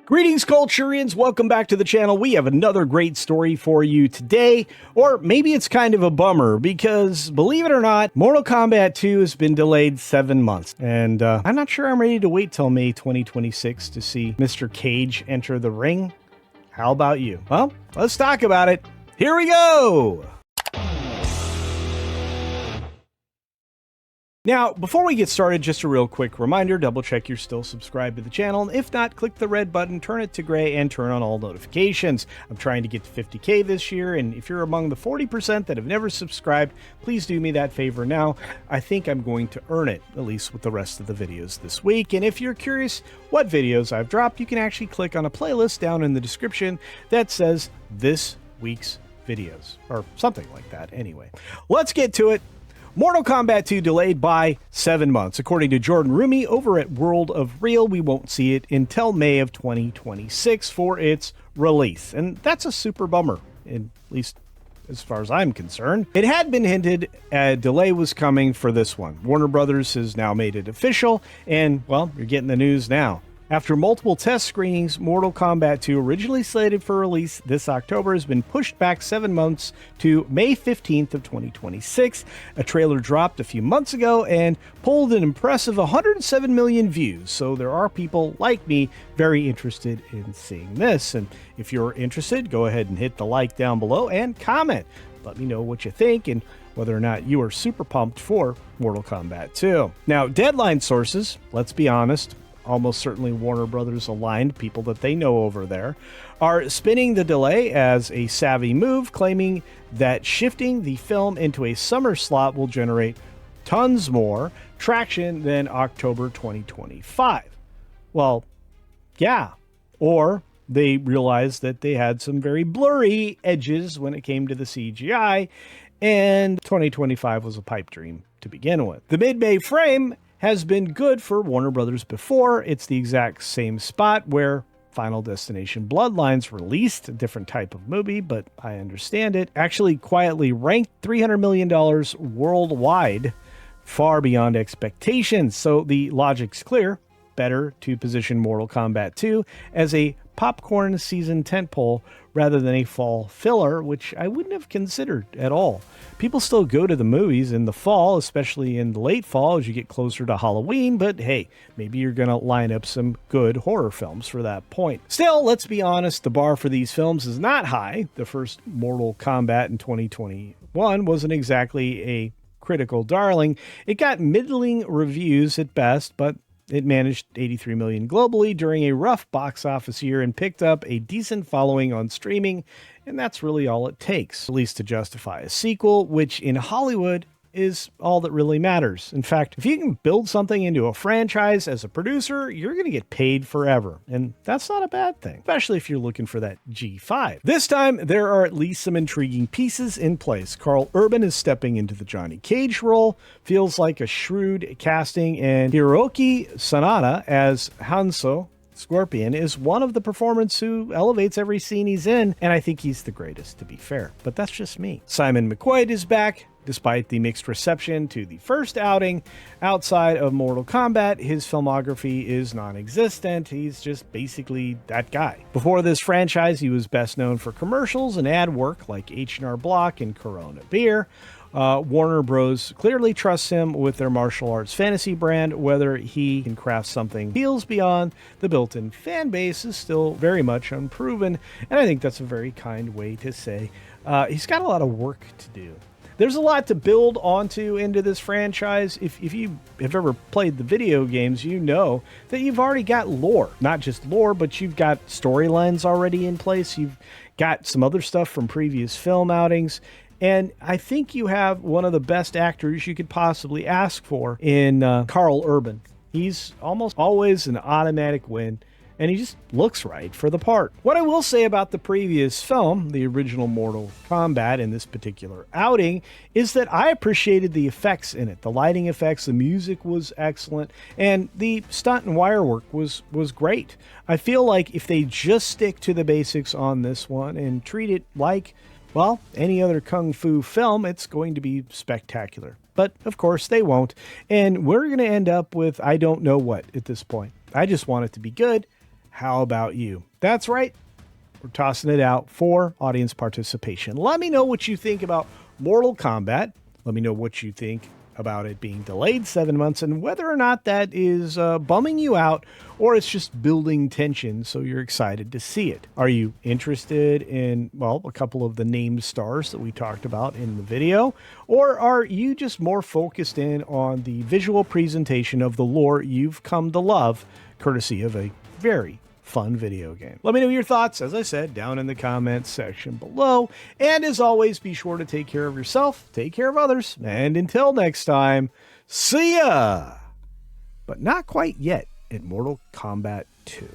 Greetings, Culturians. Welcome back to the channel. We have another great story for you today, or maybe it's kind of a bummer because, believe it or not, Mortal Kombat 2 has been delayed 7 months, and I'm not sure I'm ready to wait till May 2026 to see Mr. Cage enter the ring. How about you? Well, let's talk about it. Here we go! Now, before we get started, just a real quick reminder, double check you're still subscribed to the channel. If not, click the red button, turn it to gray, and turn on all notifications. I'm trying to get to 50K this year, and if you're among the 40% that have never subscribed, please do me that favor now. I think I'm going to earn it, at least with the rest of the videos this week. And if you're curious what videos I've dropped, you can actually click on a playlist down in the description that says this week's videos, or something like that anyway. Let's get to it. Mortal Kombat 2 delayed by 7 months. According to Jordan Rumi over at World of Real, we won't see it until May of 2026 for its release. And that's a super bummer, at least as far as I'm concerned. It had been hinted a delay was coming for this one. Warner Brothers has now made it official, and, well, you're getting the news now. After multiple test screenings, Mortal Kombat 2, originally slated for release this October, has been pushed back 7 months to May 15th of 2026. A trailer dropped a few months ago and pulled an impressive 107 million views, so there are people like me very interested in seeing this. And if you're interested, go ahead and hit the like down below and comment. Let me know what you think and whether or not you are super pumped for Mortal Kombat 2. Now, Deadline sources, let's be honest, almost certainly Warner Brothers aligned people that they know over there, are spinning the delay as a savvy move, claiming that shifting the film into a summer slot will generate tons more traction than October 2025. Well, yeah. Or they realized that they had some very blurry edges when it came to the CGI, and 2025 was a pipe dream to begin with. The mid-May frame has been good for Warner Brothers before. It's the exact same spot where Final Destination Bloodlines released, a different type of movie, but I understand it. Actually quietly ranked $300 million worldwide, far beyond expectations. So the logic's clear. Better to position Mortal Kombat 2 as a popcorn season tentpole rather than a fall filler, which I wouldn't have considered at all. People still go to the movies in the fall, especially in the late fall as you get closer to Halloween, but hey, maybe you're going to line up some good horror films for that point. Still, let's be honest, the bar for these films is not high. The first Mortal Kombat in 2021 wasn't exactly a critical darling. It got middling reviews at best, but it managed 83 million globally during a rough box office year and picked up a decent following on streaming, and that's really all it takes, at least to justify a sequel, which in Hollywood is all that really matters. In fact, if you can build something into a franchise as a producer, you're going to get paid forever, and that's not a bad thing, especially if you're looking for that G5. This time, there are at least some intriguing pieces in place. Karl Urban is stepping into the Johnny Cage role, feels like a shrewd casting, and Hiroki Sanada as Hanzo Scorpion is one of the performers who elevates every scene he's in, and I think he's the greatest, to be fair, but that's just me. Simon McQuoid is back. Despite the mixed reception to the first outing, outside of Mortal Kombat, his filmography is non-existent. He's just basically that guy. Before this franchise, he was best known for commercials and ad work like H&R Block and Corona Beer. Warner Bros. Clearly trusts him with their martial arts fantasy brand. Whether he can craft something appeals beyond the built-in fan base is still very much unproven, and I think that's a very kind way to say he's got a lot of work to do. There's a lot to build onto into this franchise. If you have ever played the video games, you know that you've already got lore. Not just lore, but you've got storylines already in place. You've got some other stuff from previous film outings. And I think you have one of the best actors you could possibly ask for in Karl Urban. He's almost always an automatic win, and he just looks right for the part. What I will say about the previous film, the original Mortal Kombat in this particular outing, is that I appreciated the effects in it. The lighting effects, the music was excellent, and the stunt and wire work was great. I feel like if they just stick to the basics on this one and treat it like, well, any other kung fu film, it's going to be spectacular. But, of course, they won't, and we're going to end up with I don't know what at this point. I just want it to be good. How about you? That's right. We're tossing it out for audience participation. Let me know what you think about Mortal Kombat. Let me know what you think about it being delayed 7 months and whether or not that is bumming you out or it's just building tension so you're excited to see it. Are you interested in, well, a couple of the named stars that we talked about in the video? Or are you just more focused in on the visual presentation of the lore you've come to love, courtesy of a very fun video game? Let me know your thoughts, as I said, down in the comments section below. And as always, be sure to take care of yourself, take care of others, and until next time, see ya! But not quite yet in Mortal Kombat 2.